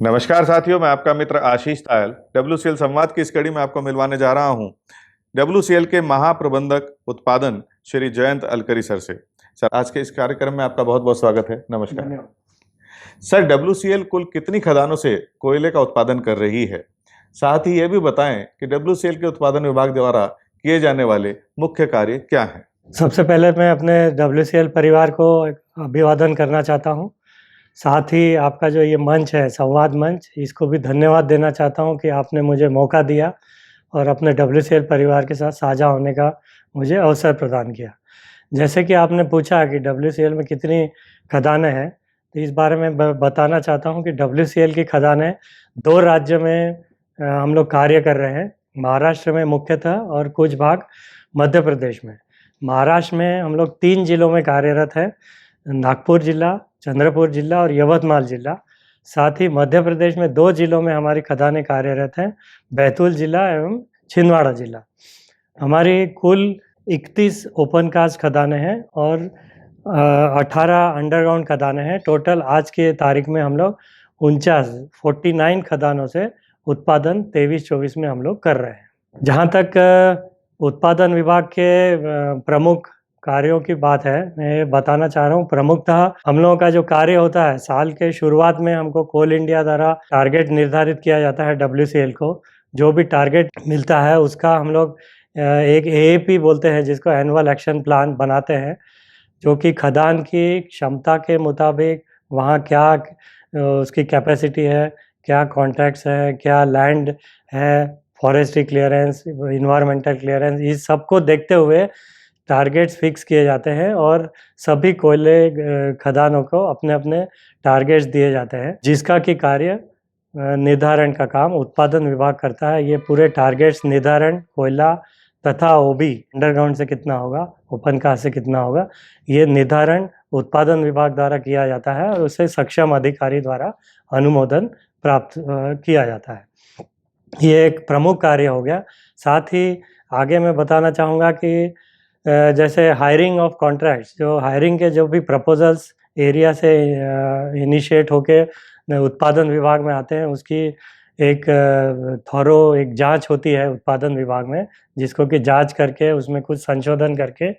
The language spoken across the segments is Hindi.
नमस्कार साथियों, मैं आपका मित्र आशीष तायल डब्ल्यूसीएल संवाद की इस कड़ी में आपको मिलवाने जा रहा हूं डब्ल्यूसीएल के महाप्रबंधक उत्पादन श्री जयंत अलकरी सर से। सर, आज के इस कार्यक्रम में आपका बहुत बहुत स्वागत है। नमस्कार। धन्यवाद। सर, डब्ल्यूसीएल कुल कितनी खदानों से कोयले का उत्पादन कर रही है? साथ ही ये भी बताएं कि डब्ल्यूसीएल के उत्पादन विभाग द्वारा किए जाने वाले मुख्य कार्य क्या हैं? सबसे पहले मैं अपने WCL परिवार को अभिवादन करना चाहता हूं। साथ ही आपका जो ये मंच है, संवाद मंच, इसको भी धन्यवाद देना चाहता हूं कि आपने मुझे मौका दिया और अपने WCL परिवार के साथ साझा होने का मुझे अवसर प्रदान किया। जैसे कि आपने पूछा कि WCL में कितनी खदानें हैं, तो इस बारे में बताना चाहता हूं कि WCL की खदानें 2 राज्यों में हम लोग कार्य कर रहे हैं। महाराष्ट्र में मुख्यतः और कुछ भाग मध्य प्रदेश में। महाराष्ट्र में हम लोग 3 जिलों में कार्यरत हैं, नागपुर जिला, चंद्रपुर जिला और यवतमाल जिला। साथ ही मध्य प्रदेश में 2 जिलों में हमारी खदानें कार्यरत हैं, बैतूल जिला एवं छिंदवाड़ा जिला। हमारी कुल 31 ओपन कास्ट खदानें हैं और 18 अंडरग्राउंड खदानें हैं। टोटल आज के तारीख में हम लोग 49 खदानों से उत्पादन 23-24 में हम लोग कर रहे हैं। जहाँ तक उत्पादन विभाग के प्रमुख कार्यों की बात है, मैं बताना चाह रहा हूँ। प्रमुखतः हम लोगों का जो कार्य होता है, साल के शुरुआत में हमको कोल इंडिया द्वारा टारगेट निर्धारित किया जाता है। WCL को जो भी टारगेट मिलता है उसका हम लोग एक AAP बोलते हैं, जिसको एनुअल एक्शन प्लान बनाते हैं, जो कि खदान की क्षमता के मुताबिक वहाँ क्या उसकी कैपेसिटी है, क्या कॉन्ट्रैक्ट्स है, क्या लैंड है, फॉरेस्ट्री क्लियरेंस, इन्वायरमेंटल क्लियरेंस, इस सब को देखते हुए टारगेट्स फिक्स किए जाते हैं और सभी कोयले खदानों को अपने अपने टारगेट्स दिए जाते हैं, जिसका कि कार्य निर्धारण का काम उत्पादन विभाग करता है। ये पूरे टारगेट्स निर्धारण, कोयला तथा OB अंडरग्राउंड से कितना होगा, ओपन कास्ट से कितना होगा, ये निर्धारण उत्पादन विभाग द्वारा किया जाता है और उसे सक्षम अधिकारी द्वारा अनुमोदन प्राप्त किया जाता है। ये एक प्रमुख कार्य हो गया। साथ ही आगे मैं बताना चाहूँगा कि जैसे हायरिंग ऑफ कॉन्ट्रैक्ट्स, जो हायरिंग के जो भी प्रपोजल्स एरिया से इनिशिएट होके उत्पादन विभाग में आते हैं, उसकी एक एक जांच होती है उत्पादन विभाग में, जिसको कि जांच करके उसमें कुछ संशोधन करके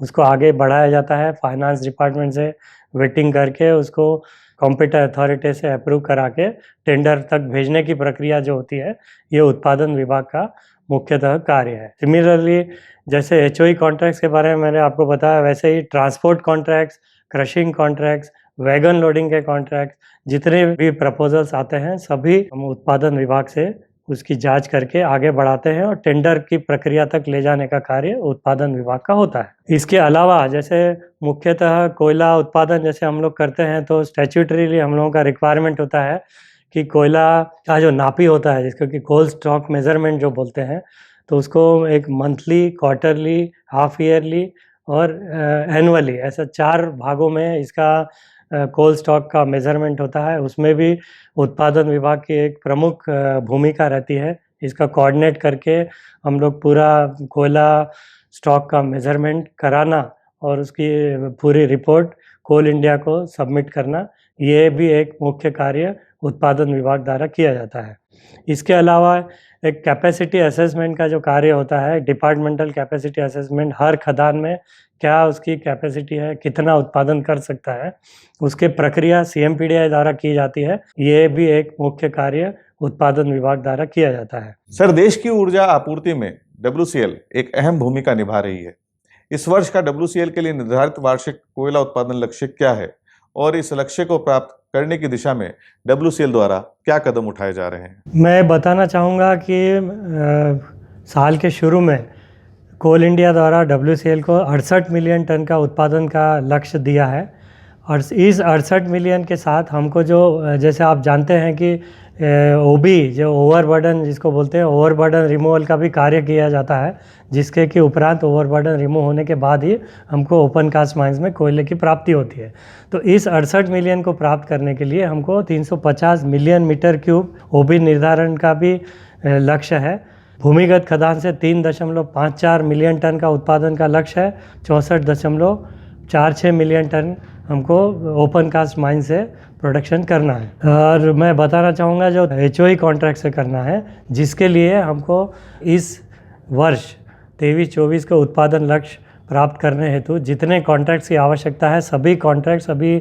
उसको आगे बढ़ाया जाता है। फाइनेंस डिपार्टमेंट से वेटिंग करके उसको कॉम्पिटेंट अथॉरिटी से अप्रूव करा के टेंडर तक भेजने की प्रक्रिया जो होती है, ये उत्पादन विभाग का मुख्यतः कार्य है। सिमिलरली जैसे HOE कॉन्ट्रैक्ट्स के बारे में मैंने आपको बताया, वैसे ही transport contracts, crushing contracts, wagon loading के कॉन्ट्रैक्ट, जितने भी प्रपोजल्स आते हैं सभी हम उत्पादन विभाग से उसकी जांच करके आगे बढ़ाते हैं और टेंडर की प्रक्रिया तक ले जाने का कार्य उत्पादन विभाग का होता है। इसके अलावा जैसे मुख्यतः कोयला उत्पादन जैसे हम लोग करते हैं, तो स्टैट्यूटरीली हम लोगों का रिक्वायरमेंट होता है कि कोयला का जो नापी होता है, जिसको कि कोल स्टॉक मेजरमेंट जो बोलते हैं, तो उसको एक मंथली, क्वार्टरली, हाफ ईयरली और एनुअली, ऐसा 4 भागों में इसका कोल स्टॉक का मेजरमेंट होता है। उसमें भी उत्पादन विभाग की एक प्रमुख भूमिका रहती है। इसका कोऑर्डिनेट करके हम लोग पूरा कोयला स्टॉक का मेजरमेंट कराना और उसकी पूरी रिपोर्ट कोल इंडिया को सबमिट करना, ये भी एक मुख्य कार्य उत्पादन विभाग द्वारा किया जाता है। इसके अलावा एक कैपेसिटी असेसमेंट का जो कार्य होता है, डिपार्टमेंटल कैपेसिटी असेसमेंट, हर खदान में क्या उसकी कैपेसिटी है, कितना उत्पादन कर सकता है, उसके प्रक्रिया CMPDI द्वारा की जाती है। ये भी एक मुख्य कार्य उत्पादन विभाग द्वारा किया जाता है। सर, देश की ऊर्जा आपूर्ति में WCL एक अहम भूमिका निभा रही है। इस वर्ष का WCL के लिए निर्धारित वार्षिक कोयला उत्पादन लक्ष्य क्या है और इस लक्ष्य को प्राप्त करने की दिशा में WCL द्वारा क्या कदम उठाए जा रहे हैं? मैं बताना चाहूँगा कि साल के शुरू में कोल इंडिया द्वारा WCL को 68 मिलियन टन का उत्पादन का लक्ष्य दिया है और इस 68 मिलियन के साथ हमको जो, जैसे आप जानते हैं कि OB जो ओवरबर्डन जिसको बोलते हैं, ओवरबर्डन रिमूवल का भी कार्य किया जाता है, जिसके कि उपरांत ओवरबर्डन रिमूव होने के बाद ही हमको ओपन कास्ट माइंस में कोयले की प्राप्ति होती है। तो इस 68 मिलियन को प्राप्त करने के लिए हमको 350 मिलियन मीटर क्यूब OB निर्धारण का भी लक्ष्य है। भूमिगत खदान से 3.54 मिलियन टन का उत्पादन का लक्ष्य है। 64.46 मिलियन टन हमको ओपन कास्ट माइन से प्रोडक्शन करना है। और मैं बताना चाहूँगा जो HOE कॉन्ट्रैक्ट से करना है, जिसके लिए हमको इस वर्ष 23-24 के उत्पादन लक्ष्य प्राप्त करने हेतु जितने कॉन्ट्रैक्ट्स की आवश्यकता है, सभी कॉन्ट्रैक्ट्स अभी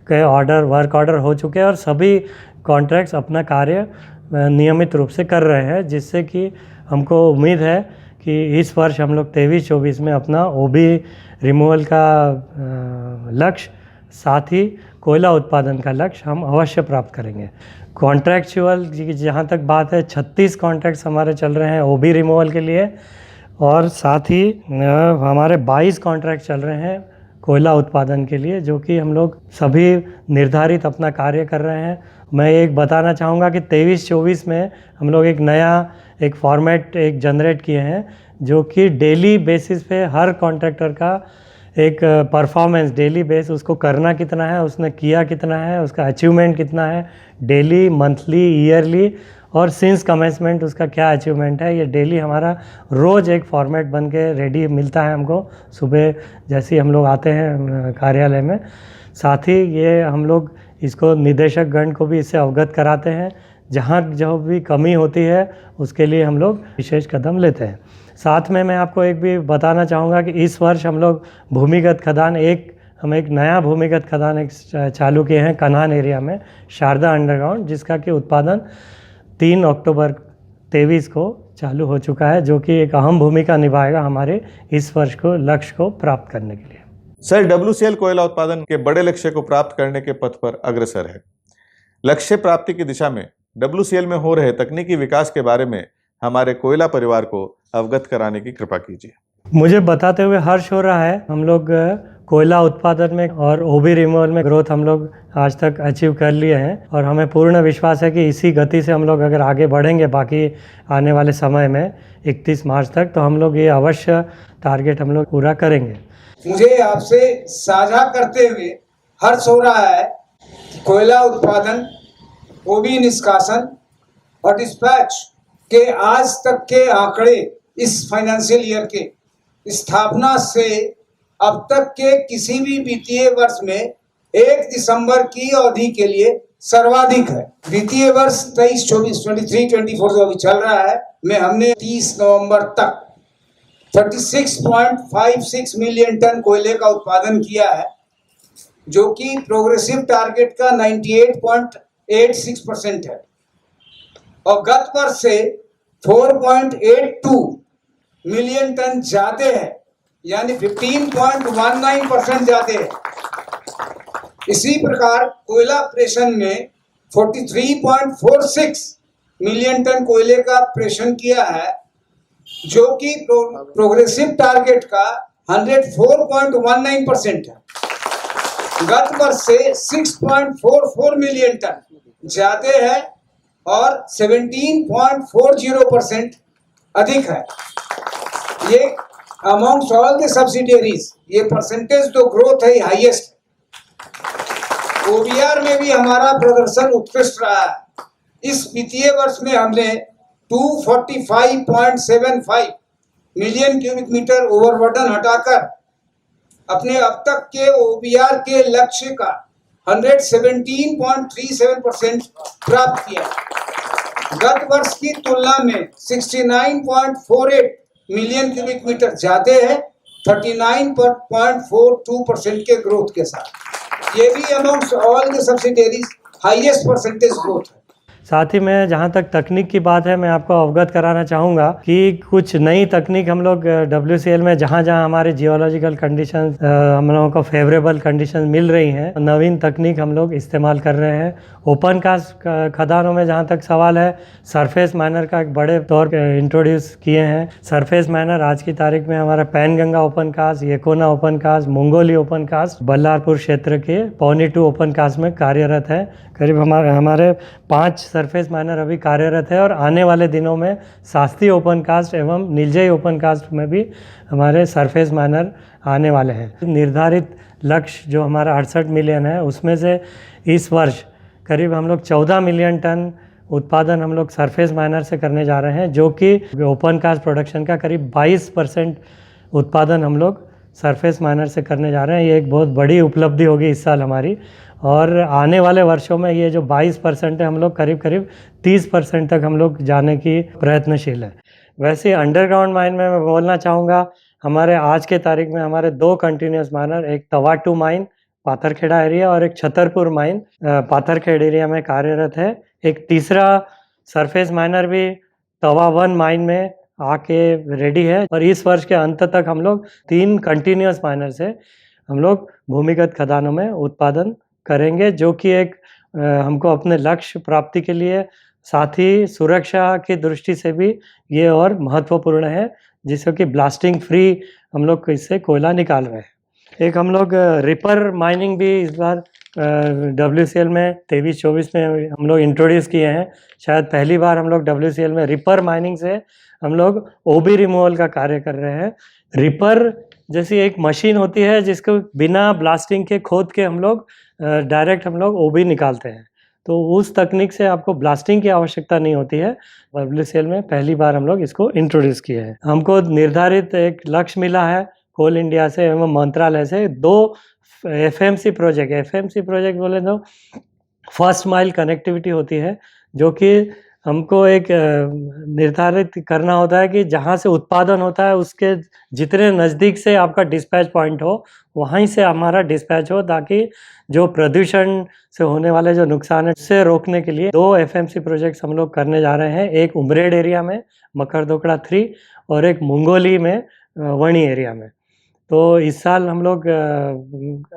के वर्क ऑर्डर हो चुके हैं और सभी कॉन्ट्रैक्ट्स अपना कार्य नियमित रूप से कर रहे हैं, जिससे कि हमको उम्मीद है कि इस वर्ष हम लोग 23-24 में अपना OB रिमूवल का लक्ष्य, साथ ही कोयला उत्पादन का लक्ष्य हम अवश्य प्राप्त करेंगे। कॉन्ट्रैक्चुअल जहाँ तक बात है, 36 कॉन्ट्रैक्ट्स हमारे चल रहे हैं OB रिमूवल के लिए, और साथ ही हमारे 22 कॉन्ट्रैक्ट चल रहे हैं कोयला उत्पादन के लिए, जो कि हम लोग सभी निर्धारित अपना कार्य कर रहे हैं। मैं एक बताना चाहूँगा कि 23-24 में हम लोग एक फॉर्मेट जनरेट किए हैं, जो कि डेली बेसिस पे हर कॉन्ट्रैक्टर का एक परफॉर्मेंस, डेली बेस उसको करना कितना है, उसने किया कितना है, उसका अचीवमेंट कितना है, डेली, मंथली, ईयरली और सिंस कमेंसमेंट उसका क्या अचीवमेंट है, ये डेली हमारा रोज़ एक फॉर्मेट बन के रेडी मिलता है हमको सुबह जैसे ही हम लोग आते हैं कार्यालय में। साथ ही ये हम लोग इसको निदेशक गण को भी इससे अवगत कराते हैं। जहाँ जो भी कमी होती है उसके लिए हम लोग विशेष कदम लेते हैं। साथ में मैं आपको एक भी बताना चाहूँगा कि इस वर्ष हम लोग भूमिगत खदान हम एक नया भूमिगत खदान चालू किए हैं कन्हान एरिया में, शारदा अंडरग्राउंड, जिसका कि उत्पादन 3 अक्टूबर 23 को चालू हो चुका है, जो कि एक अहम भूमिका निभाएगा हमारे इस वर्ष को लक्ष्य को प्राप्त करने के लिए। सर, WCL कोयला उत्पादन के बड़े लक्ष्य को प्राप्त करने के पथ पर अग्रसर है। लक्ष्य प्राप्ति की दिशा में WCL में हो रहे तकनीकी विकास के बारे में हमारे कोयला परिवार को अवगत कराने की कृपा कीजिए। मुझे बताते हुए हर्ष हो रहा है, हम लोग कोयला उत्पादन में और OB रिमूवल में ग्रोथ हम लोग आज तक अचीव कर लिए हैं, और हमें पूर्ण विश्वास है कि इसी गति से हम लोग अगर आगे बढ़ेंगे बाकी आने वाले समय में 31 मार्च तक, तो हम लोग ये अवश्य टारगेट हम लोग पूरा करेंगे। मुझे आपसे साझा करते हुए हर्ष हो रहा है कि कोयला उत्पादन, OB निष्कासन और डिस्पैच के आज तक के आंकड़े इस फाइनेंशियल ईयर के स्थापना से अब तक के किसी भी वित्तीय वर्ष में 1 दिसंबर की अवधि के लिए सर्वाधिक है। वित्तीय वर्ष 23-24, 23-24 जो अभी चल रहा है में हमने 30 नवंबर तक 36.56 मिलियन टन कोयले का उत्पादन किया है, जो कि प्रोग्रेसिव टारगेट का 98.86% है, और गत वर्ष से 4.82 मिलियन टन ज्यादा है, यानी 15.19% ज्यादा है। इसी प्रकार कोयला ऑपरेशन में 43.46 मिलियन टन कोयले का ऑपरेशन किया है, जो कि प्रोग्रेसिव टारगेट का 104.19% है। गत वर्ष से 6.44 मिलियन टन ज्यादा है और 17.40% अधिक है। ये अमॉन्ग्स ऑल द सब्सिडियरीज ये परसेंटेज जो ग्रोथ है हाईएस्ट। OBR में भी हमारा प्रदर्शन उत्कृष्ट रहा है। इस वित्तीय वर्ष में हमने 245.75 मिलियन क्यूबिक मीटर ओवरबर्डन हटाकर अपने अब तक के OBR के लक्ष्य का 117.37% प्राप्त किया। गत वर्ष की तुलना में 69.48 मिलियन क्यूबिक मीटर ज्यादा है, 39.42% के ग्रोथ के साथ। ये भी amongst all the subsidiaries highest percentage growth है। साथ ही में जहाँ तक तकनीक की बात है, मैं आपको अवगत कराना चाहूँगा कि कुछ नई तकनीक हम लोग WCL में जहाँ जहाँ हमारे जियोलॉजिकल कंडीशन हम लोगों को फेवरेबल कंडीशन मिल रही हैं, नवीन तकनीक हम लोग इस्तेमाल कर रहे हैं। ओपन कास्ट खदानों में जहाँ तक सवाल है, सरफेस माइनर का एक बड़े तौर पर इंट्रोड्यूस किए हैं। सरफेस माइनर आज की तारीख में हमारा Penganga open cast, Yekona open cast, Mangoli open cast, Ballarpur क्षेत्र के पौनी 2 ओपन कास्ट में कार्यरत है। करीब हमारे 5 सरफेस माइनर अभी कार्यरत है, और आने वाले दिनों में शास्त्री ओपन कास्ट एवं नीलजई ओपन कास्ट में भी हमारे सरफेस माइनर आने वाले हैं। निर्धारित लक्ष्य जो हमारा 68 मिलियन है, उसमें से इस वर्ष करीब हम लोग 14 मिलियन टन उत्पादन हम लोग सरफेस माइनर से करने जा रहे हैं, जो कि ओपन कास्ट प्रोडक्शन का करीब 22% उत्पादन हम लोग सरफेस माइनर से करने जा रहे हैं। ये एक बहुत बड़ी उपलब्धि होगी इस साल हमारी, और आने वाले वर्षों में ये जो 22% है, हम लोग करीब करीब 30% तक हम लोग जाने की प्रयत्नशील है। वैसे अंडरग्राउंड माइन में मैं बोलना चाहूँगा, हमारे आज के तारीख में हमारे 2 कंटिन्यूस माइनर, एक तवा-2 माइन पाथरखेड़ा एरिया और एक छतरपुर माइन पाथरखेड़ एरिया में कार्यरत है। एक तीसरा सरफेस माइनर भी तवा-1 माइन में आके रेडी है, और इस वर्ष के अंत तक हम लोग 3 कंटिन्यूस माइनर से हम लोग भूमिगत खदानों में उत्पादन करेंगे, जो कि एक हमको अपने लक्ष्य प्राप्ति के लिए, साथ ही सुरक्षा की दृष्टि से भी ये और महत्वपूर्ण है, जिससे कि ब्लास्टिंग फ्री हम लोग इससे कोयला निकाल रहे हैं। एक हम लोग रिपर माइनिंग भी इस बार WCL में 23-24 में हम लोग इंट्रोड्यूस किए हैं। शायद पहली बार हम लोग WCL में रिपर माइनिंग से हम लोग ओबी रिमूवल का कार्य कर रहे हैं। रिपर जैसी एक मशीन होती है जिसको बिना ब्लास्टिंग के खोद के हम लोग डायरेक्ट हम लोग ओबी निकालते हैं, तो उस तकनीक से आपको ब्लास्टिंग की आवश्यकता नहीं होती है। WCL में पहली बार हम लोग इसको इंट्रोड्यूस किए हैं। हमको निर्धारित एक लक्ष्य मिला है कोल इंडिया से एवं मंत्रालय से 2 FMC प्रोजेक्ट बोले तो फर्स्ट माइल कनेक्टिविटी होती है, जो कि हमको एक निर्धारित करना होता है कि जहाँ से उत्पादन होता है उसके जितने नज़दीक से आपका डिस्पैच पॉइंट हो, वहीं से हमारा डिस्पैच हो, ताकि जो प्रदूषण से होने वाले जो नुकसान है उससे रोकने के लिए 2 FMC प्रोजेक्ट्स हम लोग करने जा रहे हैं। एक उमरेड एरिया में मकरदोकड़ा 3 और एक मुंगोली में वणी एरिया में। तो इस साल हम लोग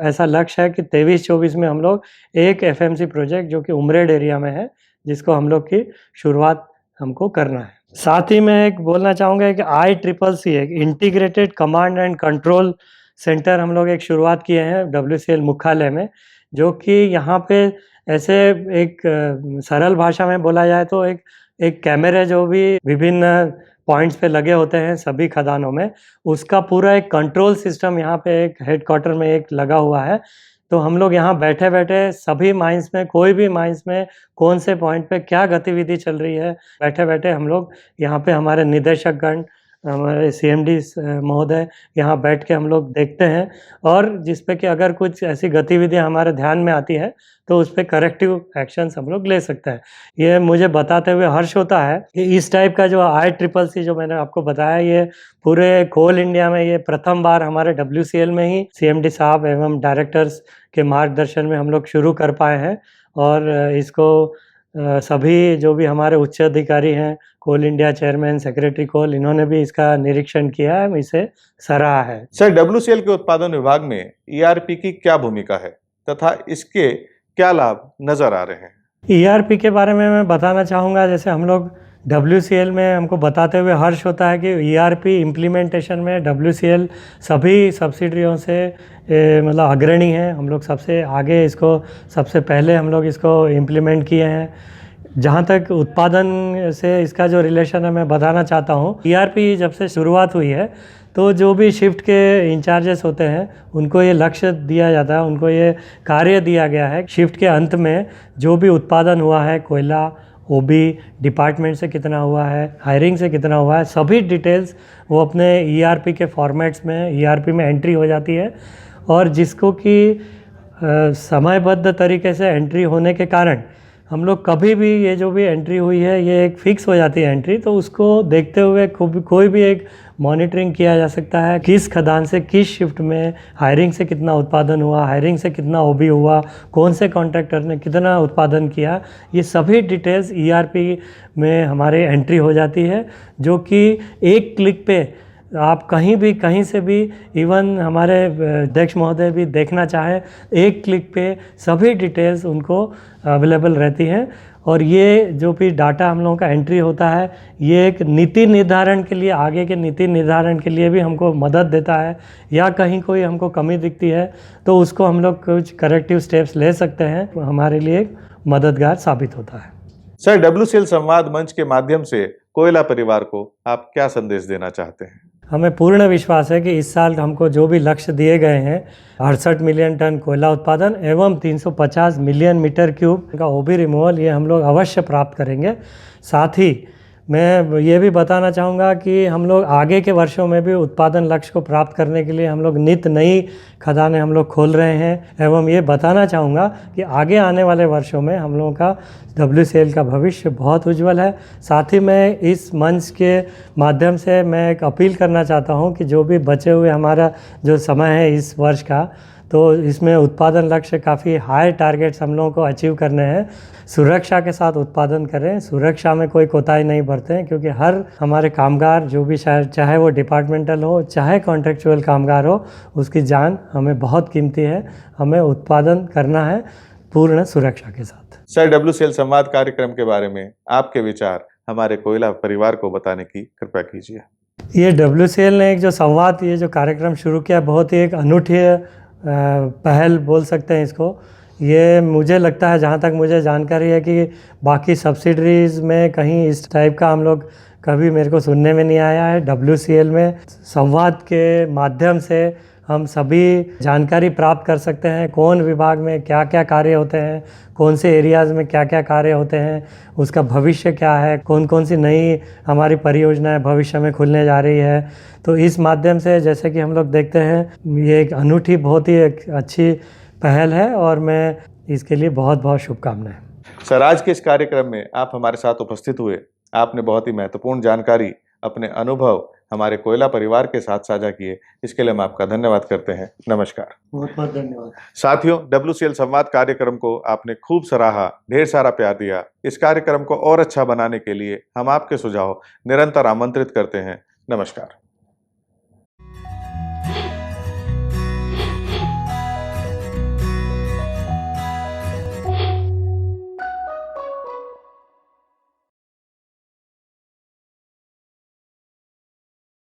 ऐसा लक्ष्य है कि 23-24 में हम लोग एक FMC प्रोजेक्ट जो कि उमरेड एरिया में है, जिसको हम लोग की शुरुआत हमको करना है। साथ ही मैं एक बोलना चाहूँगा कि ICCC एक integrated command and control centre हम लोग एक शुरुआत किए हैं WCL मुख्यालय में, जो कि यहाँ पे ऐसे एक सरल भाषा में बोला जाए तो एक कैमरे जो भी विभिन्न पॉइंट्स पे लगे होते हैं सभी खदानों में, उसका पूरा एक कंट्रोल सिस्टम यहाँ पे एक हेडक्वार्टर में एक लगा हुआ है। तो हम लोग यहाँ बैठे बैठे सभी माइंस में, कोई भी माइंस में कौन से पॉइंट पे क्या गतिविधि चल रही है, बैठे बैठे हम लोग यहाँ पे हमारे निदेशकगण, हमारे CMD महोदय यहाँ बैठ के हम लोग देखते हैं, और जिस पे कि अगर कुछ ऐसी गतिविधियाँ हमारे ध्यान में आती है तो उस पर करेक्टिव एक्शंस हम लोग ले सकते हैं। ये मुझे बताते हुए हर्ष होता है कि इस टाइप का जो ICCC जो मैंने आपको बताया, ये पूरे कोल इंडिया में ये प्रथम बार हमारे WCL में ही CMD साहब एवं डायरेक्टर्स के मार्गदर्शन में हम लोग शुरू कर पाए हैं, और इसको सभी जो भी हमारे उच्च अधिकारी हैं, कोल इंडिया चेयरमैन, सेक्रेटरी कोल, इन्होंने भी इसका निरीक्षण किया है, इसे सराहा है। सर, WCL के उत्पादन विभाग में ERP की क्या भूमिका है तथा इसके क्या लाभ नजर आ रहे हैं? ERP के बारे में मैं बताना चाहूँगा। जैसे हम लोग WCL में हमको बताते हुए हर्ष होता है कि ERP इम्प्लीमेंटेशन में WCL सभी सब्सिडियरियों से मतलब अग्रणी है। हम लोग सबसे आगे इसको, सबसे पहले हम लोग इसको इम्प्लीमेंट किए हैं। जहाँ तक उत्पादन से इसका जो रिलेशन है मैं बताना चाहता हूँ, ERP जब से शुरुआत हुई है तो जो भी शिफ्ट के इंचार्जेस होते हैं उनको ये लक्ष्य दिया जाता है, उनको ये कार्य दिया गया है, शिफ्ट के अंत में जो भी उत्पादन हुआ है, कोयला OB डिपार्टमेंट से कितना हुआ है, हायरिंग से कितना हुआ है, सभी डिटेल्स वो अपने ERP के फॉर्मेट्स में, ERP में एंट्री हो जाती है, और जिसको कि समयबद्ध तरीके से एंट्री होने के कारण हम लोग कभी भी ये जो भी एंट्री हुई है ये एक फिक्स हो जाती है एंट्री, तो उसको देखते हुए कोई भी एक मॉनिटरिंग किया जा सकता है, किस खदान से किस शिफ्ट में हायरिंग से कितना उत्पादन हुआ, हायरिंग से कितना OB हुआ, कौन से कॉन्ट्रैक्टर ने कितना उत्पादन किया, ये सभी डिटेल्स ERP में हमारे एंट्री हो जाती है, जो कि एक क्लिक पे आप कहीं भी, कहीं से भी, इवन हमारे अध्यक्ष महोदय भी देखना चाहें, एक क्लिक पे सभी डिटेल्स उनको अवेलेबल रहती हैं। और ये जो भी डाटा हम लोगों का एंट्री होता है, ये एक नीति निर्धारण के लिए, आगे के नीति निर्धारण के लिए भी हमको मदद देता है, या कहीं कोई हमको कमी दिखती है तो उसको हम लोग कुछ करेक्टिव स्टेप्स ले सकते हैं, तो हमारे लिए एक मददगार साबित होता है। सर, WCL संवाद मंच के माध्यम से कोयला परिवार को आप क्या संदेश देना चाहते हैं? हमें पूर्ण विश्वास है कि इस साल हमको जो भी लक्ष्य दिए गए हैं, 68 मिलियन टन कोयला उत्पादन एवं 350 मिलियन मीटर क्यूब का OB रिमूवल, ये हम लोग अवश्य प्राप्त करेंगे। साथ ही मैं ये भी बताना चाहूँगा कि हम लोग आगे के वर्षों में भी उत्पादन लक्ष्य को प्राप्त करने के लिए हम लोग नित नई खदानें हम लोग खोल रहे हैं एवं ये बताना चाहूँगा कि आगे आने वाले वर्षों में हम लोगों का WCL का भविष्य बहुत उज्जवल है। साथ ही मैं इस मंच के माध्यम से मैं एक अपील करना चाहता हूँ कि जो भी बचे हुए हमारा जो समय है इस वर्ष का, तो इसमें उत्पादन लक्ष्य काफ़ी हाई टारगेट्स हम लोगों को अचीव करने हैं। सुरक्षा के साथ उत्पादन करें, सुरक्षा में कोई कोताही नहीं बरतें, क्योंकि हर हमारे कामगार जो भी चाहे वो डिपार्टमेंटल हो चाहे कॉन्ट्रेक्चुअल कामगार हो, उसकी जान हमें बहुत कीमती है। हमें उत्पादन करना है पूर्ण सुरक्षा के साथ। सर, WCL संवाद कार्यक्रम के बारे में आपके विचार हमारे कोयला परिवार को बताने की कृपया कीजिए। ये WCL ने एक जो संवाद, ये जो कार्यक्रम शुरू किया, बहुत ही एक अनूठी पहल बोल सकते हैं इसको। ये मुझे लगता है, जहाँ तक मुझे जानकारी है, कि बाकी सब्सिडरीज़ में कहीं इस टाइप का हम लोग कभी मेरे को सुनने में नहीं आया है। WCL में संवाद के माध्यम से हम सभी जानकारी प्राप्त कर सकते हैं, कौन विभाग में क्या क्या कार्य होते हैं, कौन से एरियाज़ में क्या क्या कार्य होते हैं, उसका भविष्य क्या है, कौन कौन सी नई हमारी परियोजनाएं भविष्य में खुलने जा रही है। तो इस माध्यम से जैसे कि हम लोग देखते हैं, ये एक अनूठी बहुत ही एक अच्छी पहल है और मैं इसके लिए बहुत बहुत शुभकामनाएं। सर, आज के इस कार्यक्रम में आप हमारे साथ उपस्थित हुए, आपने बहुत ही महत्वपूर्ण जानकारी, अपने अनुभव हमारे कोयला परिवार के साथ साझा किए, इसके लिए हम आपका धन्यवाद करते हैं। नमस्कार। बहुत बहुत धन्यवाद। साथियों, WCL संवाद कार्यक्रम को आपने खूब सराहा, ढेर सारा प्यार दिया। इस कार्यक्रम को और अच्छा बनाने के लिए हम आपके सुझाव निरंतर आमंत्रित करते हैं। नमस्कार।